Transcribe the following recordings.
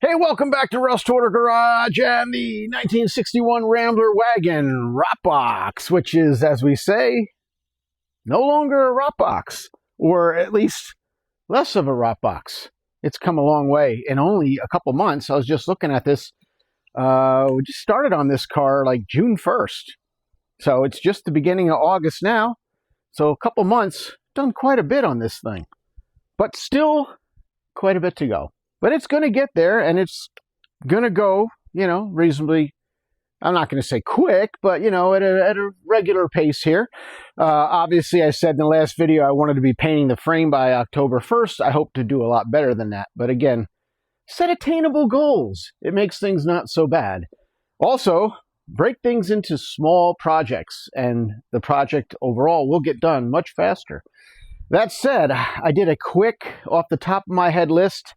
Hey, welcome back to Rust Order Garage and the 1961 Rambler Wagon Rot Box, which is, as we say, no longer a rot box, or at least less of a rot box. It's come a long way in only a couple months. I was just looking at this. We just started on this car like June 1st. So it's just the beginning of August now. So a couple months, done quite a bit on this thing. But still quite a bit to go. But it's going to get there, and it's going to go, reasonably, I'm not going to say quick, but, at a regular pace here. Obviously, I said in the last video I wanted to be painting the frame by October 1st. I hope to do a lot better than that. But again, set attainable goals. It makes things not so bad. Also, break things into small projects, and the project overall will get done much faster. That said, I did a quick, off the top of my head list,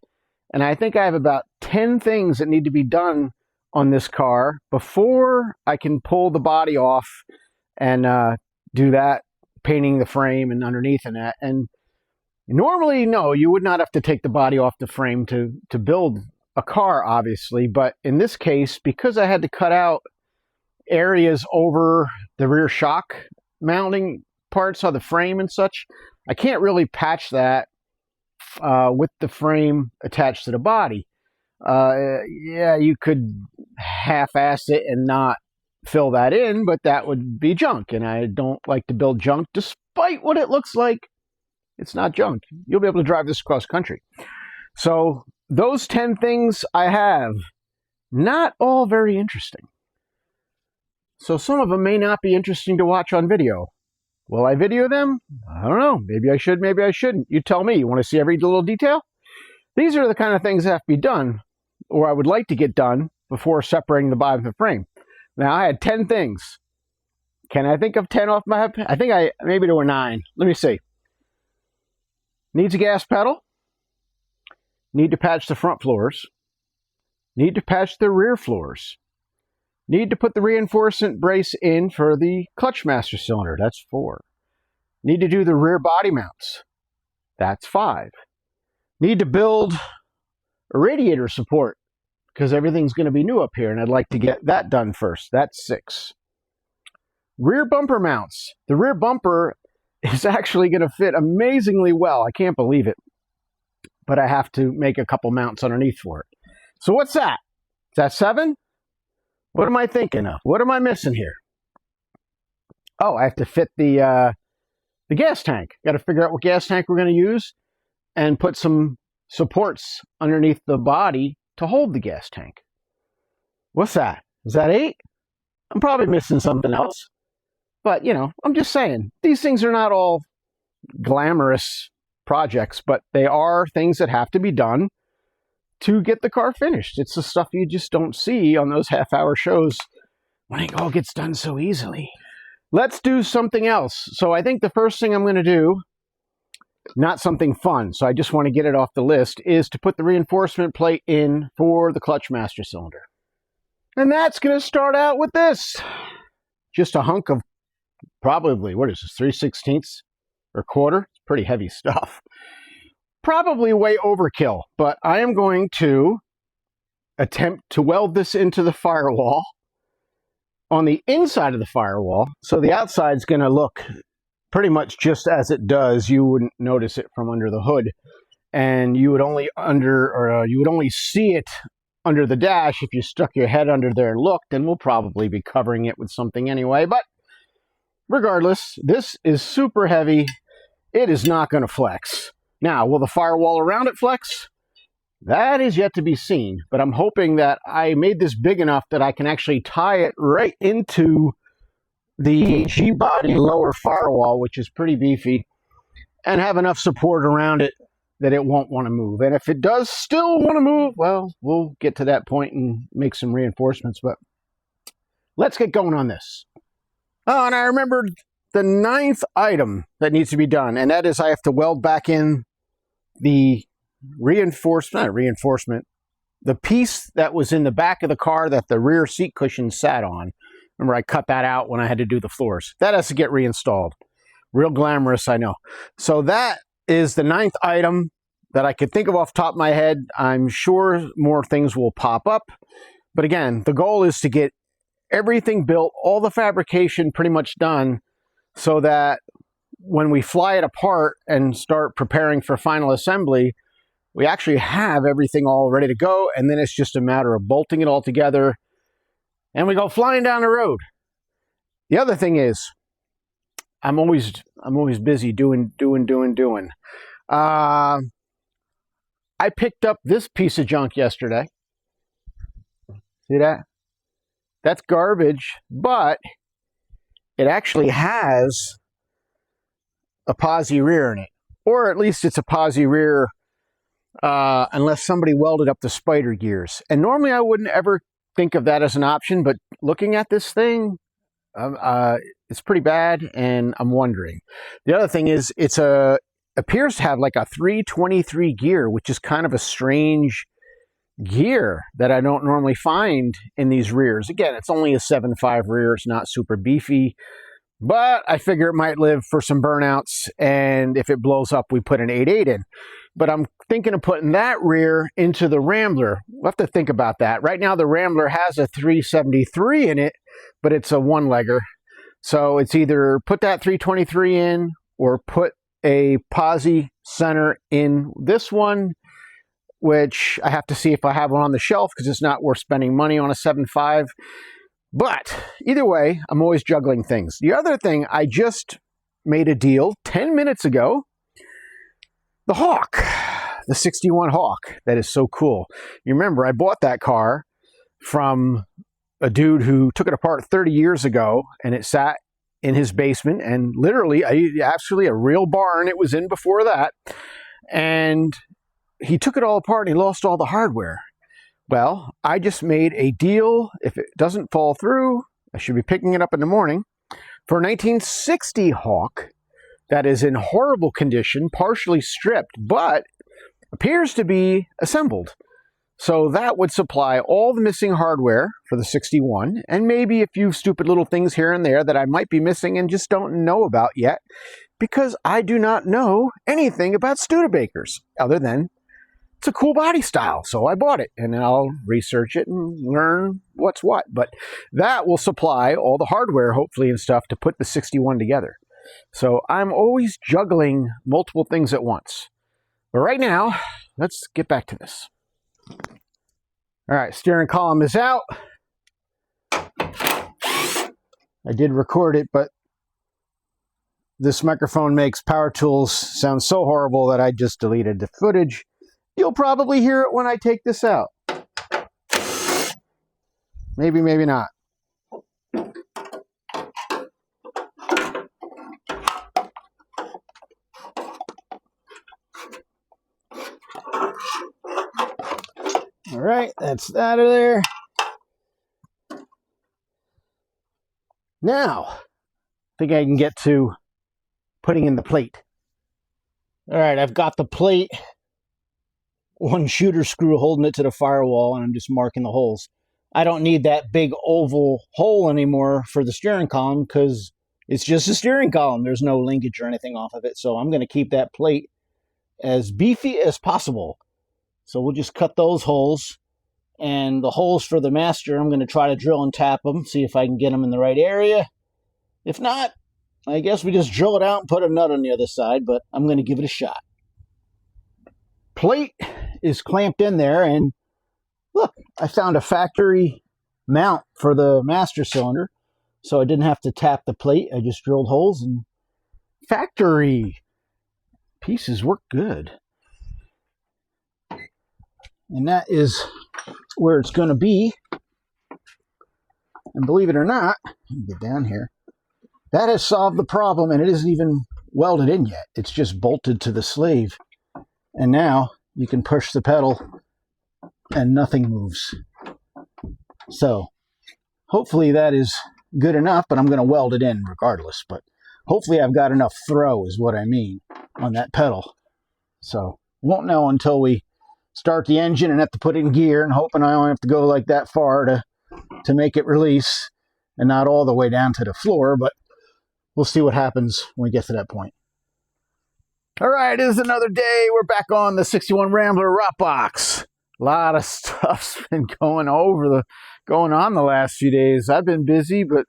and I think I have about 10 things that need to be done on this car before I can pull the body off and do that, painting the frame and underneath and that. And normally, no, you would not have to take the body off the frame to build a car, obviously. But in this case, because I had to cut out areas over the rear shock mounting parts of the frame and such, I can't really patch that with the frame attached to the body. Yeah, you could half-ass it and not fill that in, but that would be junk, and I don't like to build junk, despite what it looks like. It's not junk. You'll be able to drive this cross country. So those 10 things I have, not all very interesting. So some of them may not be interesting to watch on video. Will I video them? I don't know. Maybe I should, maybe I shouldn't. You tell me. You want to see every little detail? These are the kind of things that have to be done, or I would like to get done, before separating the body from the frame. Now, I had 10 things. Can I think of 10 off my head? I think maybe there were 9. Let me see. Needs a gas pedal. Need to patch the front floors. Need to patch the rear floors. Need to put the reinforcement brace in for the clutch master cylinder. That's 4. Need to do the rear body mounts. That's 5. Need to build a radiator support because everything's going to be new up here, and I'd like to get that done first. That's 6. Rear bumper mounts. The rear bumper is actually going to fit amazingly well. I can't believe it. But I have to make a couple mounts underneath for it. So what's that? Is that 7? What am I thinking of? What am I missing here? Oh, I have to fit the gas tank. Got to figure out what gas tank we're going to use and put some supports underneath the body to hold the gas tank. What's that? Is that 8? I'm probably missing something else. But, I'm just saying, these things are not all glamorous projects, but they are things that have to be done to get the car finished. It's the stuff you just don't see on those half-hour shows when it all gets done so easily. Let's do something else. So I think the first thing I'm going to do, not something fun, so I just want to get it off the list, is to put the reinforcement plate in for the clutch master cylinder. And that's going to start out with this. Just a hunk of probably, what is this, 3/16 or quarter? It's pretty heavy stuff. Probably way overkill, but I am going to attempt to weld this into the firewall on the inside of the firewall. So the outside is going to look pretty much just as it does. You wouldn't notice it from under the hood, and you would only see it under the dash if you stuck your head under there and looked, and we'll probably be covering it with something anyway. But regardless, this is super heavy. It is not going to flex. Now, will the firewall around it flex? That is yet to be seen, but I'm hoping that I made this big enough that I can actually tie it right into the G-body lower firewall, which is pretty beefy, and have enough support around it that it won't want to move. And if it does still want to move, well, we'll get to that point and make some reinforcements, but let's get going on this. Oh, and I remembered the 9th item that needs to be done, and that is I have to weld back in the the piece that was in the back of the car that the rear seat cushion sat on. Remember, I cut that out when I had to do the floors. That has to get reinstalled. Real glamorous, I know. So that is the 9th item. that I could think of off the top of my head. I'm sure more things will pop up. But again, the goal is to get everything built, all the fabrication pretty much done, so that when we fly it apart and start preparing for final assembly, we actually have everything all ready to go, and then it's just a matter of bolting it all together, and we go flying down the road. The other thing is, I'm always busy doing. I picked up this piece of junk yesterday. See that? That's garbage, but it actually has a posi rear in it, or at least it's a posi rear, unless somebody welded up the spider gears. And normally I wouldn't ever think of that as an option, but looking at this thing, it's pretty bad, and I'm wondering. The other thing is, appears to have like a 323 gear, which is kind of a strange gear that I don't normally find in these rears. Again, it's only a 7.5 rear. It's not super beefy, but I figure it might live for some burnouts, and if it blows up, we put an 8.8 in. But I'm thinking of putting that rear into the Rambler. We'll have to think about that. Right now, the Rambler has a 373 in it, but it's a one-legger. So it's either put that 323 in or put a posi center in this one, which I have to see if I have one on the shelf, because it's not worth spending money on a 7.5. But either way, I'm always juggling things. The other thing, I just made a deal 10 minutes ago. The Hawk, the 61 Hawk. That is so cool. You remember, I bought that car from a dude who took it apart 30 years ago, and it sat in his basement, and literally, actually a real barn it was in before that. And he took it all apart and he lost all the hardware. Well, I just made a deal. If it doesn't fall through, I should be picking it up in the morning, for a 1960 Hawk that is in horrible condition, partially stripped, but appears to be assembled. So that would supply all the missing hardware for the 61, and maybe a few stupid little things here and there that I might be missing and just don't know about yet, because I do not know anything about Studebakers, other than it's a cool body style, so I bought it, and I'll research it and learn what's what. But that will supply all the hardware, hopefully, and stuff to put the 61 together. So I'm always juggling multiple things at once. But right now, let's get back to this. All right, steering column is out. I did record it, but this microphone makes power tools sound so horrible that I just deleted the footage. You'll probably hear it when I take this out. Maybe, maybe not. All right, that's out of there. Now, I think I can get to putting in the plate. All right, I've got the plate, one shooter screw holding it to the firewall, and I'm just marking the holes. I don't need that big oval hole anymore for the steering column, because it's just a steering column. There's no linkage or anything off of it, so I'm going to keep that plate as beefy as possible. So we'll just cut those holes, and the holes for the master, I'm going to try to drill and tap them, see if I can get them in the right area. If not, I guess we just drill it out and put a nut on the other side, but I'm going to give it a shot. Plate is clamped in there, and look, I found a factory mount for the master cylinder, so I didn't have to tap the plate. I just drilled holes, and factory pieces work good. And that is where it's going to be. And believe it or not, let me get down here, that has solved the problem, and it isn't even welded in yet. It's just bolted to the sleeve. And now you can push the pedal and nothing moves. So hopefully that is good enough, but I'm going to weld it in regardless. But hopefully I've got enough throw is what I mean on that pedal. So won't know until we start the engine and have to put it in gear, and hoping I only have to go like that far to make it release and not all the way down to the floor, but we'll see what happens when we get to that point. All right, it is another day. We're back on the 61 Rambler Rock Box. A lot of stuff's been going on the last few days. I've been busy, but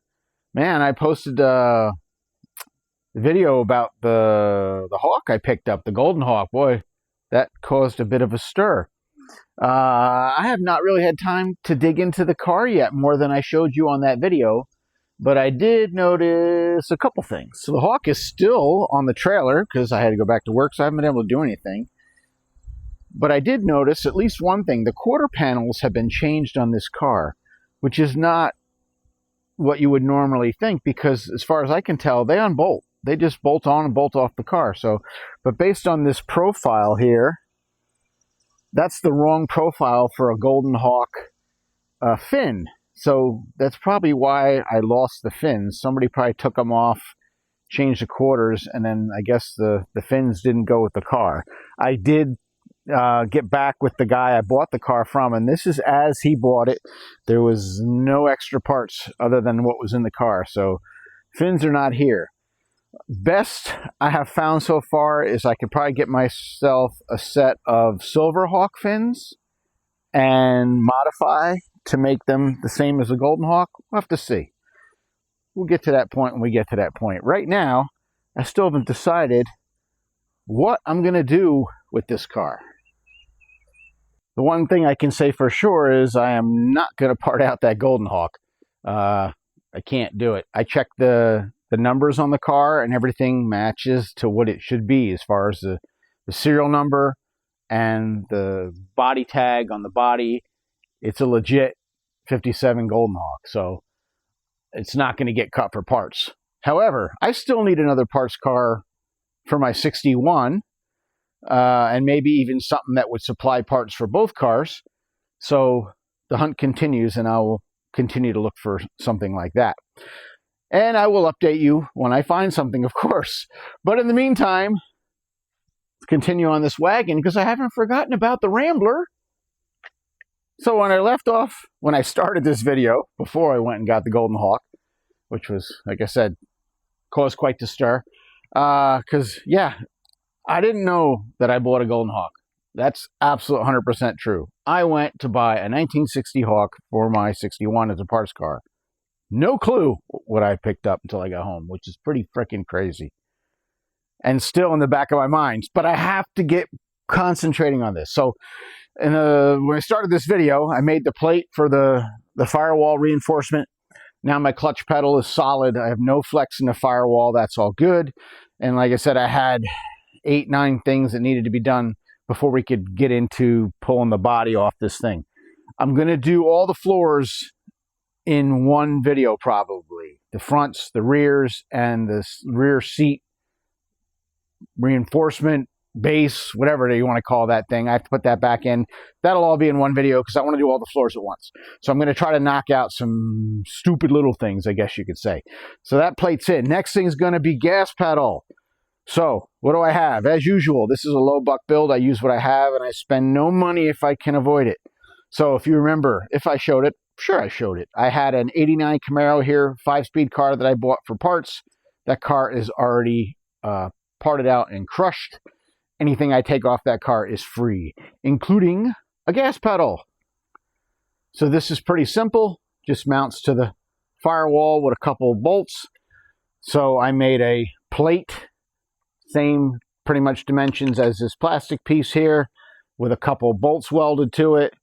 man, I posted a video about the hawk I picked up, the golden hawk. Boy, that caused a bit of a stir. I have not really had time to dig into the car yet, more than I showed you on that video. But I did notice a couple things. So the hawk is still on the trailer because I had to go back to work, so I haven't been able to do anything. But I did notice at least one thing. The quarter panels have been changed on this car, which is not what you would normally think because as far as I can tell, they unbolt. They just bolt on and bolt off the car. But based on this profile here, that's the wrong profile for a Golden Hawk fin. So that's probably why I lost the fins. Somebody probably took them off, changed the quarters, and then I guess the fins didn't go with the car. I did get back with the guy I bought the car from, and this is as he bought it. There was no extra parts other than what was in the car. So fins are not here. Best I have found so far is I could probably get myself a set of Silver Hawk fins and modify to make them the same as a Golden Hawk. We'll have to see. We'll get to that point when we get to that point. Right now, I still haven't decided what I'm going to do with this car. The one thing I can say for sure is I am not going to part out that Golden Hawk. I can't do it. I checked the numbers on the car and everything matches to what it should be as far as the serial number and the body tag on the body. It's a legit 57 Golden Hawk, so it's not going to get cut for parts. However, I still need another parts car for my 61, and maybe even something that would supply parts for both cars. So the hunt continues, and I will continue to look for something like that. And I will update you when I find something, of course. But in the meantime, let's continue on this wagon because I haven't forgotten about the Rambler. So when I left off, when I started this video, before I went and got the Golden Hawk, which was, like I said, caused quite the stir, because, yeah, I didn't know that I bought a Golden Hawk. That's absolute 100% true. I went to buy a 1960 Hawk for my 61 as a parts car. No clue what I picked up until I got home, which is pretty freaking crazy. And still in the back of my mind. But I have to get concentrating on this. So when I started this video, I made the plate for the firewall reinforcement. Now my clutch pedal is solid. I have no flex in the firewall. That's all good. And like I said, I had 8-9 things that needed to be done before we could get into pulling the body off this thing. I'm going to do all the floors in one video probably. The fronts, the rears, and the rear seat reinforcement, base, whatever you want to call that thing. I have to put that back in. That'll all be in one video because I want to do all the floors at once. So I'm going to try to knock out some stupid little things, I guess you could say. So that plate's in. Next thing is going to be gas pedal. So what do I have? As usual, this is a low buck build. I use what I have and I spend no money if I can avoid it. So if you remember, if I showed it, sure I showed it. I had an 89 Camaro here, 5-speed car that I bought for parts. That car is already parted out and crushed. Anything I take off that car is free, including a gas pedal. So this is pretty simple. Just mounts to the firewall with a couple of bolts. So I made a plate, same pretty much dimensions as this plastic piece here, with a couple of bolts welded to it.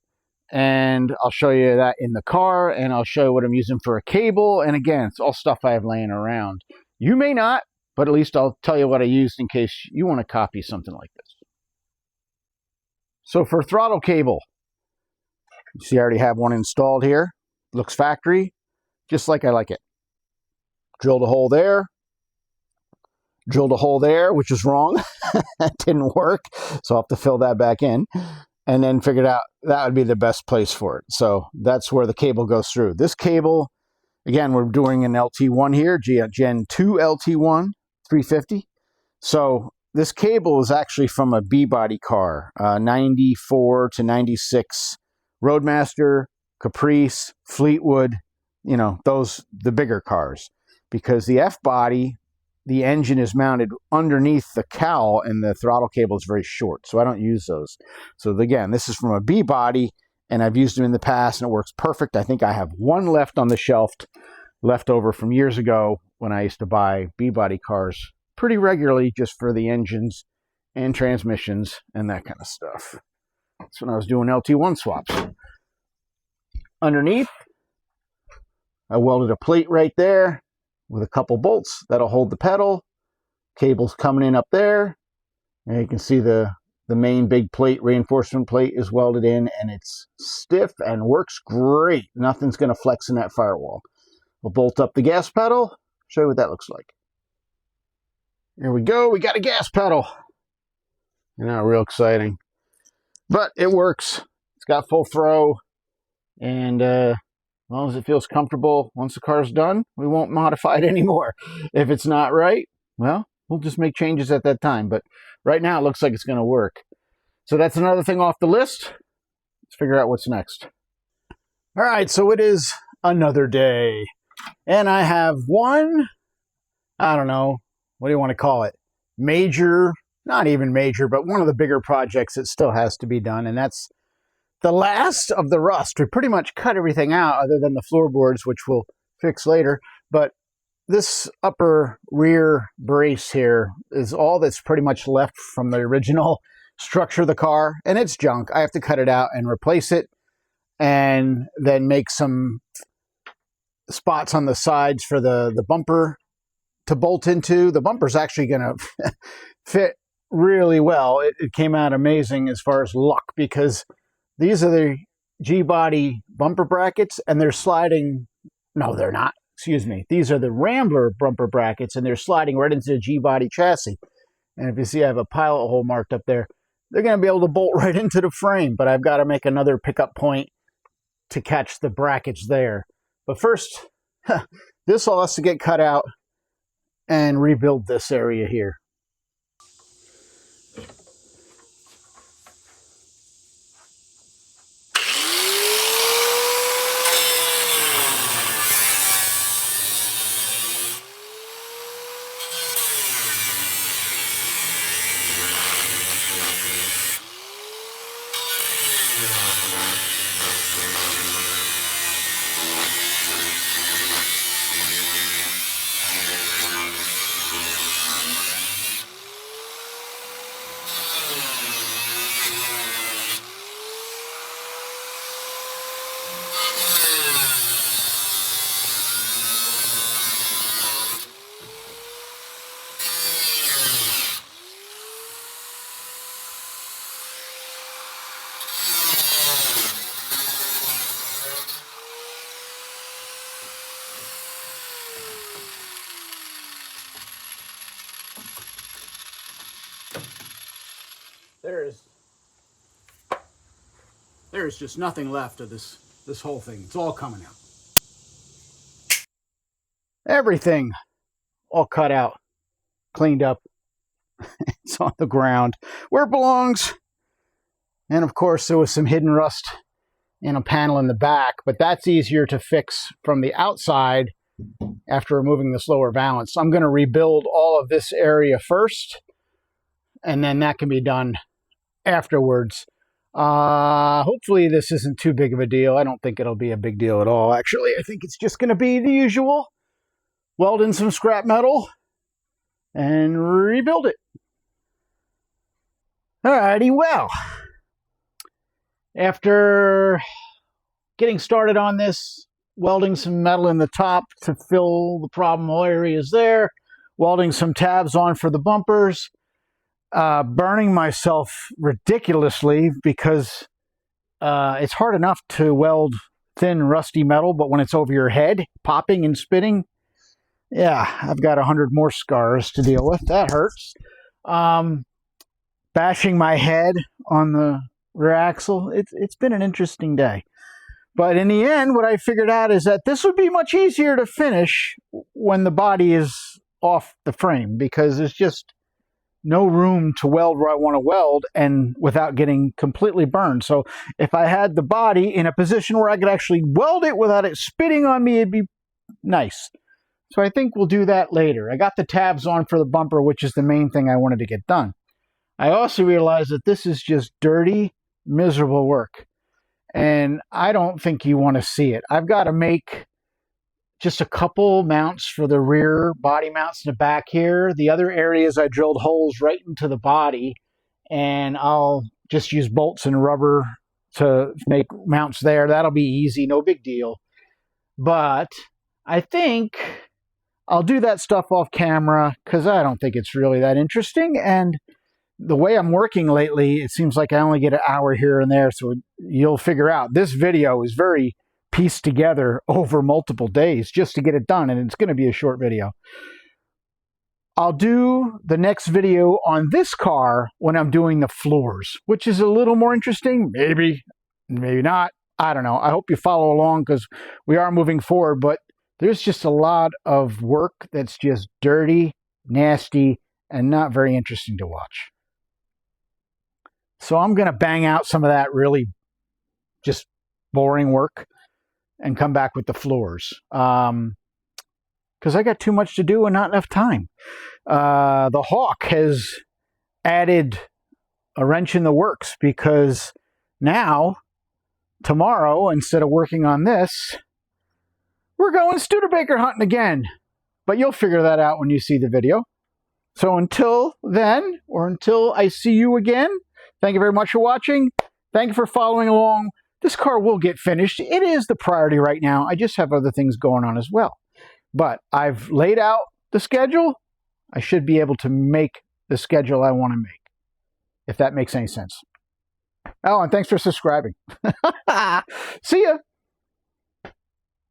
And I'll show you that in the car, and I'll show you what I'm using for a cable. And again, it's all stuff I have laying around. You may not, but at least I'll tell you what I used in case you want to copy something like this. So for throttle cable, you see I already have one installed here. Looks factory, just like I like it. Drilled a hole there. Drilled a hole there, which is wrong. That didn't work, so I'll have to fill that back in. And then figured out that would be the best place for it. So that's where the cable goes through. This cable, again, we're doing an LT1 here, Gen 2 LT1. 350. So this cable is actually from a B-body car, 94 to 96 Roadmaster, Caprice, Fleetwood, you know, those, the bigger cars. Because the F-body the engine is mounted underneath the cowl and the throttle cable is very short, so I don't use those. So again, this is from a B body, and I've used them in the past, and it works perfect. I think I have one left on the shelf, left over from years ago when I used to buy B body cars pretty regularly just for the engines and transmissions and that kind of stuff. That's when I was doing LT1 swaps. Underneath, I welded a plate right there with a couple bolts that'll hold the pedal. Cables coming in up there. And you can see the main big plate, reinforcement plate, is welded in, and it's stiff and works great. Nothing's going to flex in that firewall. We'll bolt up the gas pedal, show you what that looks like. Here we go, we got a gas pedal. Not real exciting, but it works. It's got full throw, and as long as it feels comfortable, once the car's done, we won't modify it anymore. If it's not right, well, we'll just make changes at that time. But right now, it looks like it's going to work. So that's another thing off the list. Let's figure out what's next. All right, so it is another day, and I have one, I don't know, what do you want to call it? Major, not even major, but one of the bigger projects that still has to be done, and that's the last of the rust. We pretty much cut everything out other than the floorboards, which we'll fix later, but this upper rear brace here is all that's pretty much left from the original structure of the car, and it's junk. I have to cut it out and replace it, and then make some spots on the sides for the bumper to bolt into. The bumper's actually going to fit really well. It came out amazing as far as luck, because these are the G-body bumper brackets, and they're sliding. No, they're not. Excuse me. These are the Rambler bumper brackets, and they're sliding right into the G-body chassis. And if you see, I have a pilot hole marked up there. They're going to be able to bolt right into the frame, but I've got to make another pickup point to catch the brackets there. But first, this all has to get cut out and rebuild this area here. There's just nothing left of this whole thing. It's all coming out. Everything all cut out, cleaned up. It's on the ground where it belongs. And of course, there was some hidden rust in a panel in the back, but that's easier to fix from the outside after removing this lower valance. So I'm going to rebuild all of this area first, and then that can be done afterwards. Hopefully this isn't too big of a deal. I don't think it'll be a big deal at all. Actually, I think it's just going to be the usual. Weld in some scrap metal and rebuild it. Alrighty, well, after getting started on this, welding some metal in the top to fill the problem areas there, welding some tabs on for the bumpers, burning myself ridiculously because it's hard enough to weld thin, rusty metal, but when it's over your head, popping and spinning, yeah, I've got 100 more scars to deal with. That hurts. Bashing my head on the rear axle. It's been an interesting day. But in the end, what I figured out is that this would be much easier to finish when the body is off the frame, because there's just no room to weld where I want to weld and without getting completely burned. So if I had the body in a position where I could actually weld it without it spitting on me, it'd be nice. So I think we'll do that later. I got the tabs on for the bumper, which is the main thing I wanted to get done. I also realized that this is just dirty, miserable work. And I don't think you want to see it. I've got to make just a couple mounts for the rear body mounts in the back here. The other areas I drilled holes right into the body, and I'll just use bolts and rubber to make mounts there. That'll be easy, no big deal. But I think I'll do that stuff off camera because I don't think it's really that interesting. And the way I'm working lately, it seems like I only get an hour here and there. So you'll figure out this video is very pieced together over multiple days just to get it done. And it's going to be a short video. I'll do the next video on this car when I'm doing the floors, which is a little more interesting. Maybe, maybe not. I don't know. I hope you follow along because we are moving forward, but there's just a lot of work that's just dirty, nasty, and not very interesting to watch. So I'm going to bang out some of that really just boring work and come back with the floors. Because I got too much to do and not enough time. The Hawk has added a wrench in the works because now, tomorrow, instead of working on this, we're going Studebaker hunting again. But you'll figure that out when you see the video. So until then, or until I see you again, thank you very much for watching. Thank you for following along. This car will get finished. It is the priority right now. I just have other things going on as well. But I've laid out the schedule. I should be able to make the schedule I want to make, if that makes any sense. Oh, and thanks for subscribing. See ya.